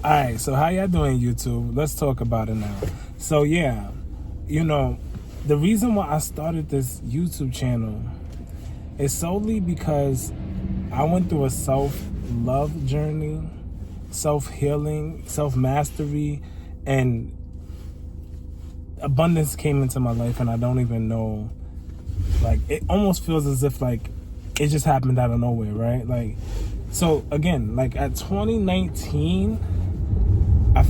Alright, so how y'all doing, YouTube? Let's talk about it now. So yeah, the reason why I started this YouTube channel is solely because I went through a self-love journey, self-healing, self-mastery, and abundance came into my life, and I don't even know, like, it almost feels as if, like, it just happened out of nowhere, right? Like, so again, like at 2019, I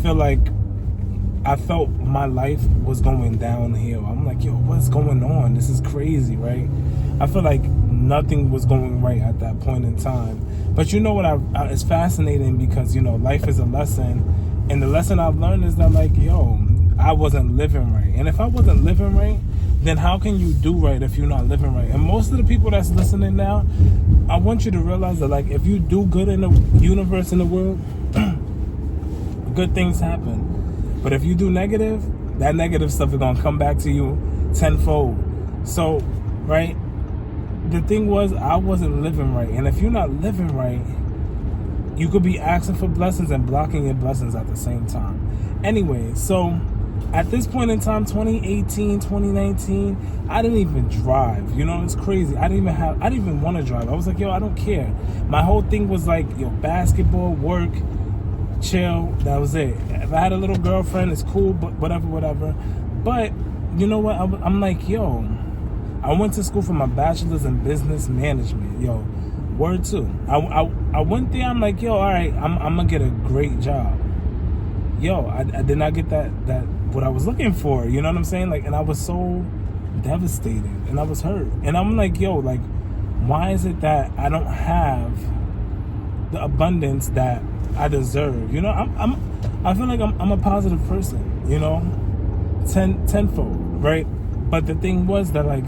felt my life was going downhill. I'm like, yo, what's going on? This is crazy, right? I feel like nothing was going right at that point in time. But you know what? It's fascinating because, life is a lesson. And the lesson I've learned is that, like, yo, I wasn't living right. And if I wasn't living right, then how can you do right if you're not living right? And most of the people that's listening now, I want you to realize that, like, if you do good in the universe, in the world, good things happen. But if you do negative, that negative stuff is going to come back to you tenfold. So, right, the thing was, I wasn't living right. And if you're not living right, you could be asking for blessings and blocking your blessings at the same time. Anyway, so at this point in time, 2018, 2019, I didn't even drive. It's crazy. I didn't even want to drive. I was like, yo, I don't care. My whole thing was like, yo, basketball, work, chill. That was it. If I had a little girlfriend, it's cool, but whatever. But you know what? I'm like, yo, I went to school for my bachelor's in business management. Yo, word too. I went there. I'm like, yo, all right, I'm gonna get a great job. Yo, I did not get that what I was looking for. You know what I'm saying? Like, and I was so devastated, and I was hurt. And I'm like, yo, like, why is it that I don't have the abundance that I deserve? I feel like I'm a positive person, tenfold, right? But the thing was that, like,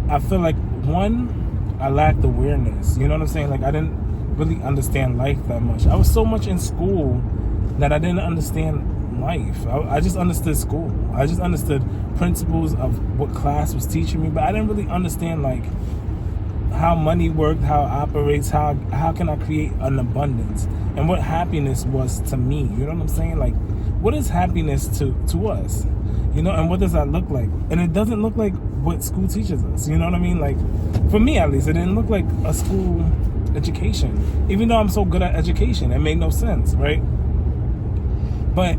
I feel like, one, I lacked awareness. You know what I'm saying? Like, I didn't really understand life that much. I was so much in school that I didn't understand life. I just understood school. I just understood principles of what class was teaching me, but I didn't really understand, like, how money worked, how it operates, how can I create an abundance, and what happiness was to me. You know what I'm saying? Like, what is happiness to us? And what does that look like? And it doesn't look like what school teaches us. You know what I mean? Like, for me at least, it didn't look like a school education. Even though I'm so good at education, it made no sense, right? But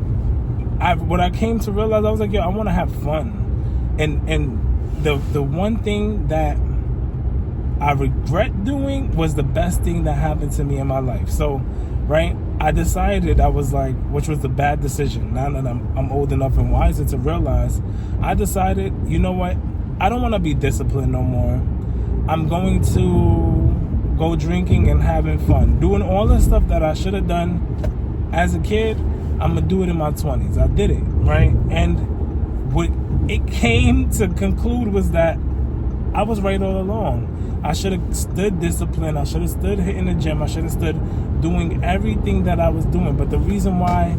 what I came to realize, I was like, yo, I want to have fun. And the one thing that I regret doing was the best thing that happened to me in my life. So, right, I decided, I was like, which was the bad decision. Now that I'm old enough and wiser to realize, I decided, you know what? I don't want to be disciplined no more. I'm going to go drinking and having fun. Doing all the stuff that I should have done as a kid, I'm going to do it in my 20s. I did it, right? And what it came to conclude was that I was right all along. I should have stood disciplined. I should have stood hitting the gym. I should have stood doing everything that I was doing. But the reason why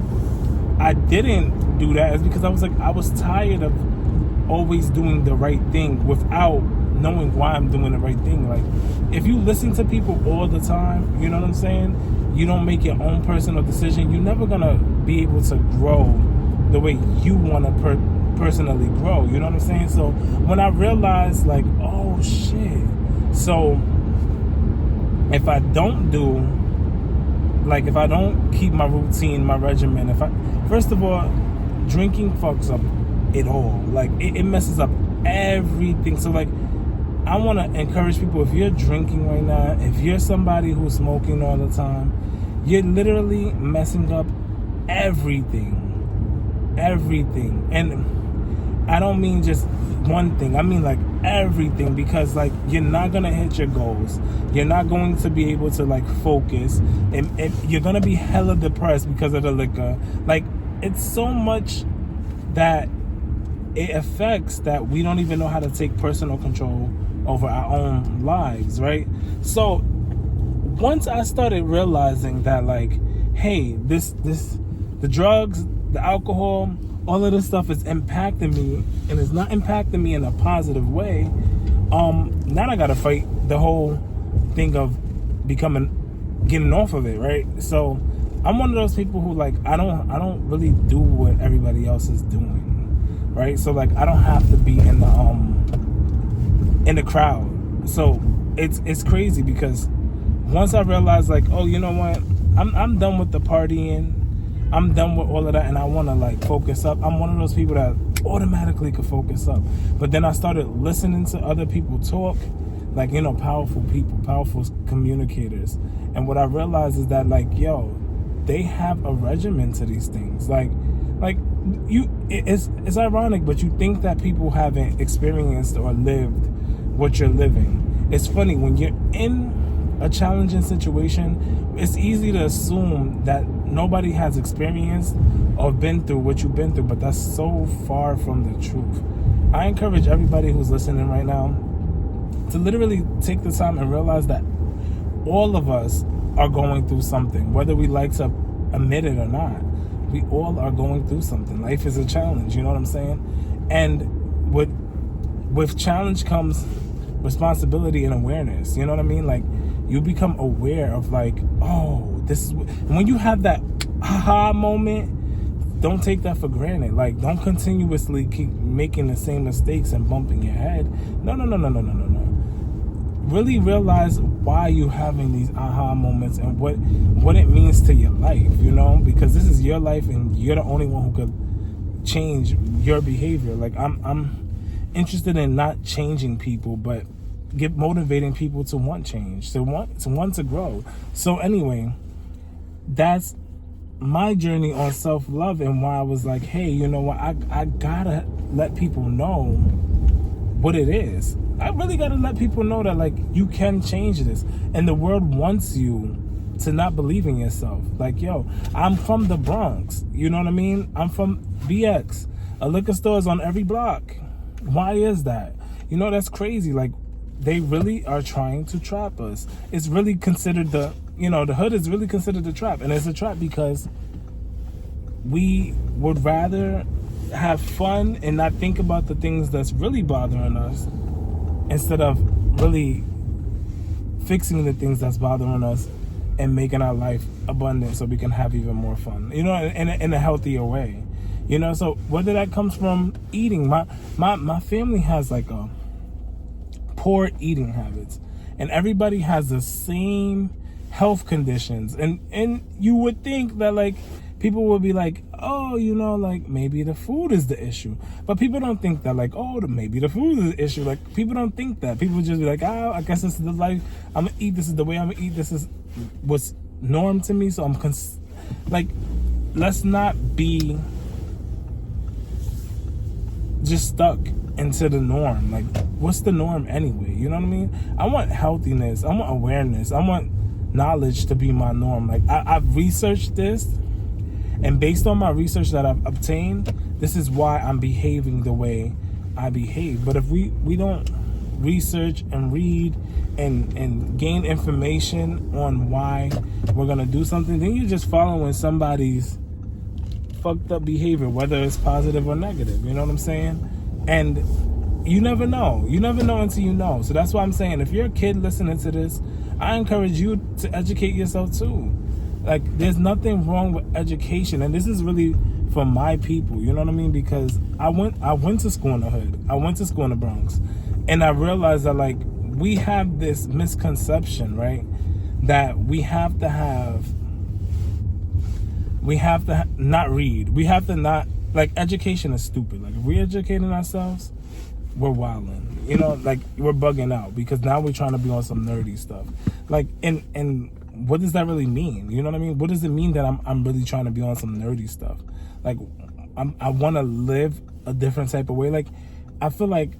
I didn't do that is because I was tired of always doing the right thing without knowing why I'm doing the right thing. Like, if you listen to people all the time, you know what I'm saying? You don't make your own personal decision. You're never going to be able to grow the way you want to personally grow. You know what I'm saying? So when I realized, like, oh shit, so if I don't keep my routine, my regimen, first of all, drinking fucks up it all. Like, it messes up everything. So, like, I want to encourage people, if you're drinking right now, if you're somebody who's smoking all the time, you're literally messing up everything. And I don't mean just one thing. I mean, like, everything, because, like, you're not going to hit your goals. You're not going to be able to, like, focus. And you're going to be hella depressed because of the liquor. Like, it's so much that it affects that we don't even know how to take personal control over our own lives, right? So once I started realizing that, like, hey, the drugs, the alcohol, all of this stuff is impacting me, and it's not impacting me in a positive way, now I gotta fight the whole thing of getting off of it, right? So I'm one of those people who like I don't really do what everybody else is doing, right? So like I don't have to be in the crowd. So it's crazy because once I realized like, oh, you know what, I'm done with the partying, I'm done with all of that, and I want to like focus up. I'm one of those people that automatically could focus up. But then I started listening to other people talk, like, you know, powerful people, powerful communicators. And what I realized is that like, yo, they have a regimen to these things. Like it's ironic, but you think that people haven't experienced or lived what you're living. It's funny, when you're in a challenging situation, it's easy to assume that nobody has experienced or been through what you've been through, but that's so far from the truth. I encourage everybody who's listening right now to literally take the time and realize that all of us are going through something, whether we like to admit it or not. We all are going through something. Life is a challenge, you know what I'm saying? And with challenge comes responsibility and awareness, you know what I mean? Like, you become aware of like, oh, this is when you have that aha moment. Don't take that for granted. Like, don't continuously keep making the same mistakes and bumping your head. No. Really realize why you're having these aha moments and what it means to your life, you know, because this is your life and you're the only one who could change your behavior. Like, I'm interested in not changing people, but motivating people to want change, to want to grow. So anyway, that's my journey on self-love, and why I was like, hey, you know what, I gotta let people know what it is. I really gotta let people know that like you can change this, and the world wants you to not believe in yourself. Like, yo, I'm from the Bronx, you know what I mean? I'm from BX. A liquor store is on every block. Why is that? You know, that's crazy. Like, they really are trying to trap us. It's really considered the hood is really considered a trap. And it's a trap because we would rather have fun and not think about the things that's really bothering us, instead of really fixing the things that's bothering us and making our life abundant so we can have even more fun, you know, in a healthier way. You know, so whether that comes from eating, my family has like a poor eating habits, and everybody has the same health conditions, and you would think that like people would be like, oh, you know, like maybe the food is the issue, but people don't think that like, oh, maybe the food is the issue. Like, people don't think that. People just be like, oh, I guess this is the life I'm gonna eat, this is the way I'm gonna eat, this is what's norm to me, so I'm like, let's not be just stuck into the norm. Like, what's the norm anyway? You know what I mean? I want healthiness, I want awareness, I want knowledge to be my norm. Like, I've researched this, and based on my research that I've obtained, this is why I'm behaving the way I behave. But if we don't research and read and gain information on why we're gonna do something, then you're just following somebody's fucked up behavior, whether it's positive or negative. You know what I'm saying? And you never know. You never know until you know. So that's why I'm saying, if you're a kid listening to this, I encourage you to educate yourself too. Like, there's nothing wrong with education, and this is really for my people, you know what I mean? Because I went to school in the hood. I went to school in the Bronx, and I realized that like we have this misconception, right? That we have to not read. We have to not, like, education is stupid. Like, if we're educating ourselves, we're wilding. You know, like, we're bugging out, because now we're trying to be on some nerdy stuff. Like, and what does that really mean? You know what I mean? What does it mean that I'm really trying to be on some nerdy stuff? Like, I want to live a different type of way. Like, I feel like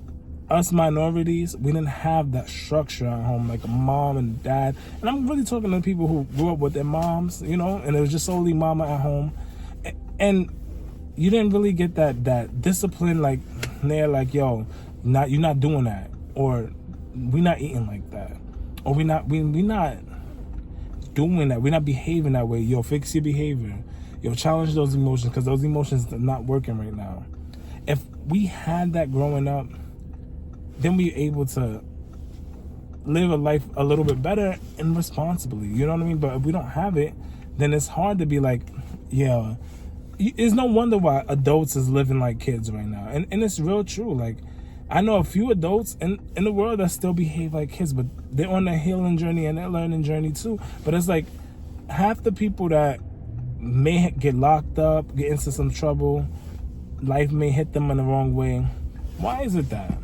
us minorities, we didn't have that structure at home, like a mom and dad. And I'm really talking to people who grew up with their moms, you know, and it was just solely mama at home. And you didn't really get that discipline, like, they're like, yo, you're not doing that, or we're not eating like that, or we're not doing that, we're not behaving that way. Yo, fix your behavior. Yo, challenge those emotions, because those emotions are not working right now. If we had that growing up, then we're able to live a life a little bit better and responsibly, you know what I mean? But if we don't have it, then it's hard to be like, yeah. It's no wonder why adults is living like kids right now. And it's real true. Like, I know a few adults in the world that still behave like kids, but they're on their healing journey and their learning journey too. But it's like half the people that may get locked up, get into some trouble, life may hit them in the wrong way. Why is it that?